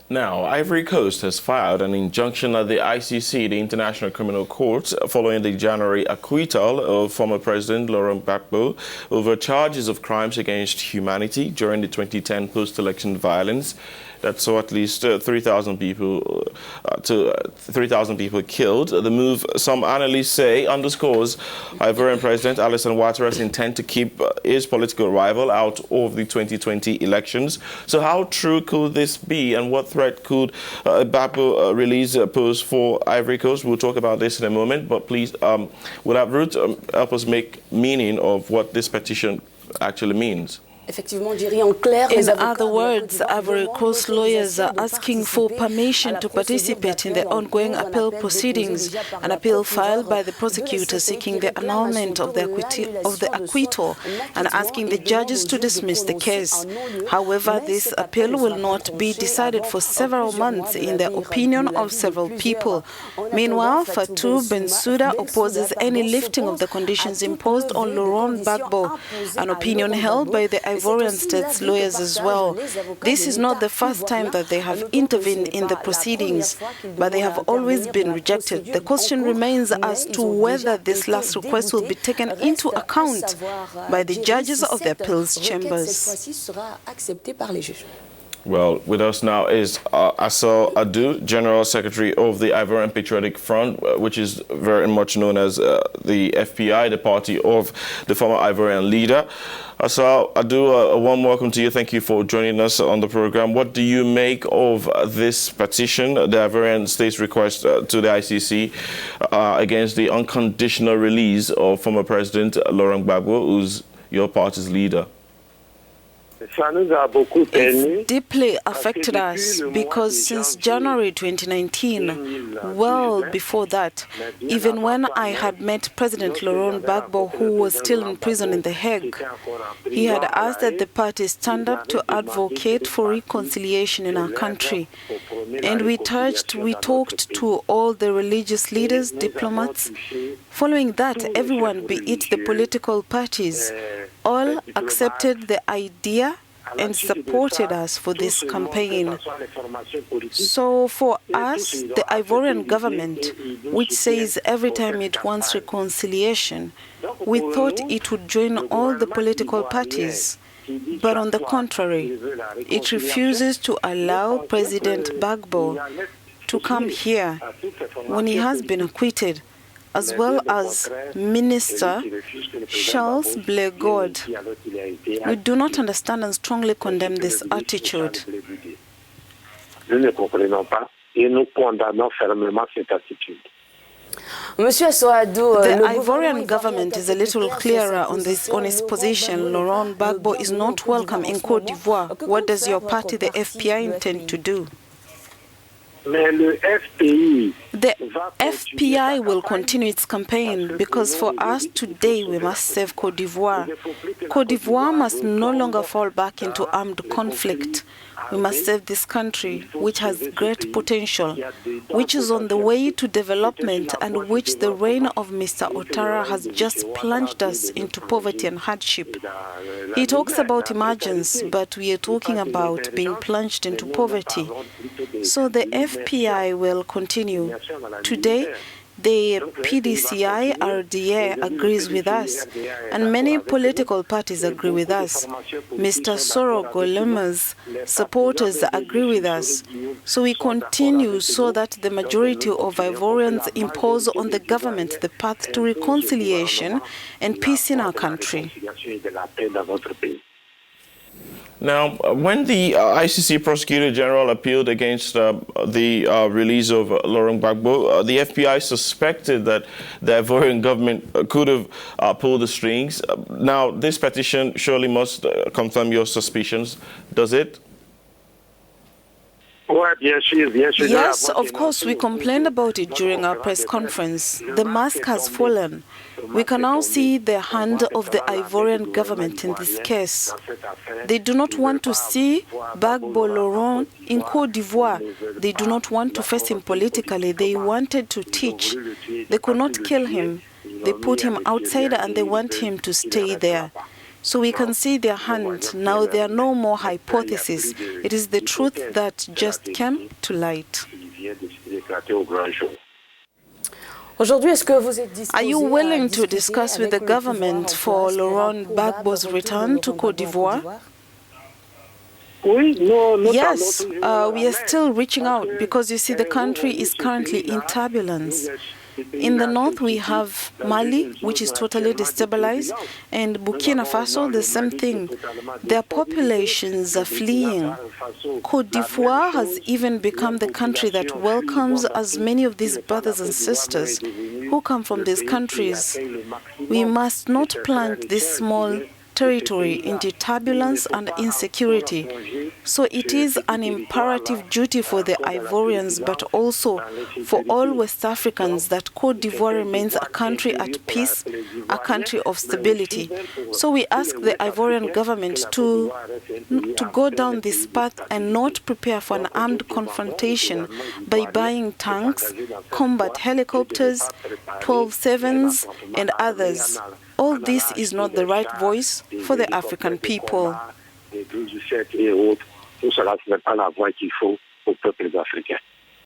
Now, Ivory Coast has filed an injunction at the ICC, the International Criminal Court, following the January acquittal of former President Laurent Gbagbo over charges of crimes against humanity during the 2010 post-election violence that saw at least 3,000 people killed. The move, some analysts say, underscores Ivorian President Alassane Ouattara's intent to keep his political rival out of the 2020 elections. So how true could this be, and what threat could Gbagbo release pose for Ivory Coast? We'll talk about this in a moment, but please, will have Ruth help us make meaning of what this petition actually means? In other words, Ivory Coast lawyers are asking for permission to participate in the ongoing appeal proceedings, an appeal filed by the prosecutor seeking the annulment of the acquittal and asking the judges to dismiss the case. However, this appeal will not be decided for several months, in the opinion of several people. Meanwhile, Fatou Bensouda opposes any lifting of the conditions imposed on Laurent Gbagbo, an opinion held by the Ivorian State's lawyers as well. This is not the first time that they have intervened in the proceedings, but they have always been rejected. The question remains as to whether this last request will be taken into account by the judges of the appeals chambers. Well, with us now is Assel Adou, General Secretary of the Ivorian Patriotic Front, which is very much known as the FPI, the party of the former Ivorian leader. Assel Adou, a warm welcome to you. Thank you for joining us on the program. What do you make of this petition, the Ivorian state's request to the ICC against the unconditional release of former President Laurent Gbagbo, who's your party's leader? It's deeply affected us because since January 2019, well before that, even when I had met President Laurent Gbagbo, who was still in prison in The Hague, he had asked that the party stand up to advocate for reconciliation in our country. And we talked to all the religious leaders, diplomats. Following that, everyone, be it the political parties, all accepted the idea and supported us for this campaign. So for us, the Ivorian government, which says every time it wants reconciliation, we thought it would join all the political parties. But on the contrary, it refuses to allow President Gbagbo to come here when he has been acquitted, as well as Minister Charles Blegod. We do not understand and strongly condemn this attitude. The Ivorian government is a little clearer on its position. Laurent Gbagbo is not welcome in Côte d'Ivoire. What does your party, the FPI, intend to do? The FPI will continue its campaign because for us today we must save Côte d'Ivoire. Côte d'Ivoire must no longer fall back into armed conflict. We must save this country, which has great potential, which is on the way to development, and which the reign of Mr. Ouattara has just plunged us into poverty and hardship. He talks about emergence, but we are talking about being plunged into poverty. So the FPI will continue. Today, the PDCI RDA agrees with us, and many political parties agree with us. Mr. Soro Golema's supporters agree with us. So we continue so that the majority of Ivorians impose on the government the path to reconciliation and peace in our country. Now, when the ICC Prosecutor General appealed against the release of Laurent Gbagbo, the FBI suspected that the Ivorian government could have pulled the strings. Now, this petition surely must confirm your suspicions, does it? Yes, of course, we complained about it during our press conference. The mask has fallen. We can now see the hand of the Ivorian government in this case. They do not want to see Gbagbo Laurent in Côte d'Ivoire. They do not want to face him politically. They wanted to teach. They could not kill him. They put him outside and they want him to stay there. So we can see their hand. Now there are no more hypotheses. It is the truth that just came to light. Are you willing to discuss with the government for Laurent Gbagbo's return to Côte d'Ivoire? Yes, we are still reaching out because you see the country is currently in turbulence. In the north, we have Mali, which is totally destabilized, and Burkina Faso, the same thing. Their populations are fleeing. Côte d'Ivoire has even become the country that welcomes as many of these brothers and sisters who come from these countries. We must not plunge this small territory into turbulence and insecurity. So it is an imperative duty for the Ivorians, but also for all West Africans, that Côte d'Ivoire remains a country at peace, a country of stability. So we ask the Ivorian government to go down this path and not prepare for an armed confrontation by buying tanks, combat helicopters, 12-7s, and others. All this is not the right voice for the African people. Tout cela, ce n'est pas la voix qu'il faut aux peuples africains.